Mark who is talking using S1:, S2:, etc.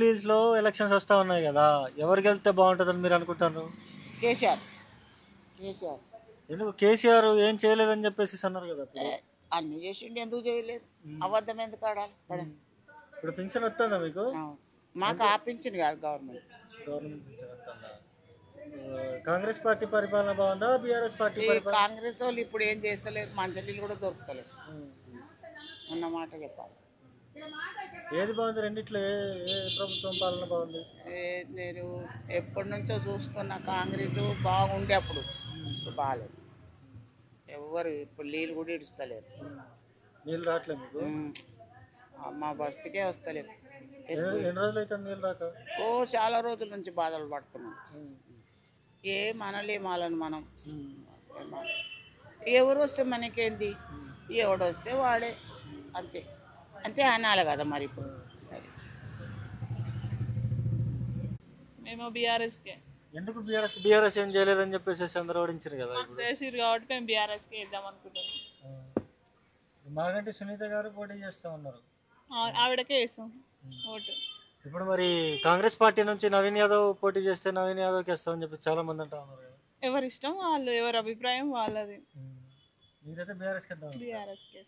S1: జూబ్లీస్లో elections వస్తా ఉన్నాయి కదా, ఎవరికి వెళ్తే బాగుంటుందని మీరు అనుకుంటారు?
S2: కేసీఆర్ కేసీఆర్
S1: ఎందుకు కేసీఆర్ ఏం చేయలేదని చెప్పేసి అన్నారు కదా
S2: ఏ,
S1: ఇప్పుడు.
S2: అన్ని చేసిండు, ఎందుకు చేయలేదు? అబద్ధం ఎందుకు ఆడాలి కదా.
S1: ఇప్పుడు పెన్షన్ వస్తుందా మీకు?
S2: ఆ, మాకు ఆపించింది కాదు గవర్నమెంట్.
S1: గవర్నమెంట్ పెన్షన్ వస్తుందా? కాంగ్రెస్ పార్టీ పరిపాలన బాగుందా, బీఆర్ఎస్ పార్టీ
S2: ఈ
S1: పరిపాలన?
S2: కాంగ్రెస్ వాళ్ళు ఇప్పుడు ఏం చేస్తలేరు, మంచినీళ్ళు కూడా దొరుకుతలేరు అన్నమాట చెప్పాలి.
S1: ఏది బాగుంది రెండిట్లో? ఏ ప్రభుత్వం పాలన బాగుంది?
S2: నేను ఎప్పటి నుంచో చూస్తున్న కాంగ్రెస్ బాగుండే అప్పుడు, ఇప్పుడు బాగాలేదు. ఎవరు ఇప్పుడు నీళ్ళు కూడా ఇడుస్తలేరు.
S1: నీళ్ళు రావట్లేదు మీకు?
S2: మా బస్తీకే వస్తలేరు.
S1: ఎన్ని రోజులు అయితే నీళ్ళు రాక?
S2: ఓ చాలా రోజుల నుంచి బాధలు పడుతున్నాం. మనలేం వాళ్ళని మనం ఎవరు వస్తే మనకేంది, ఎవడు వస్తే వాడే, అంతే అంతే అనాలి కదా మరి. ఇప్పుడు
S3: మేము బీఆర్ఎస్కే
S1: ఎందుకు బీఆర్ఎస్? బీఆర్ఎస్ ఏం చేయలేదని చెప్పేసి అందరూ ఓడించారు కదా ఇప్పుడు.
S3: చేసిరు కాబట్టి మేము బీఆర్ఎస్కే ఇద్దాం అనుకుంటున్నాం.
S1: మాగంటి సునీత గారు పోటీ చేస్తా ఉన్నారు.
S3: ఆవిడకే వేస్తాం ఓటు.
S1: ఇప్పుడు మరి కాంగ్రెస్ పార్టీ నుంచి నవీన్ యాదవ్ పోటీ చేస్తే నవీన్ యాదవ్కి వేస్తామని చెప్పి చాలా మంది అంటా ఉన్నారు కదా.
S3: ఎవరి ఇష్టం వాళ్ళు, ఎవరి అభిప్రాయం వాళ్ళది.
S1: మీరైతే బీఆర్ఎస్కి వెళ్తాం.
S3: బీఆర్ఎస్కే.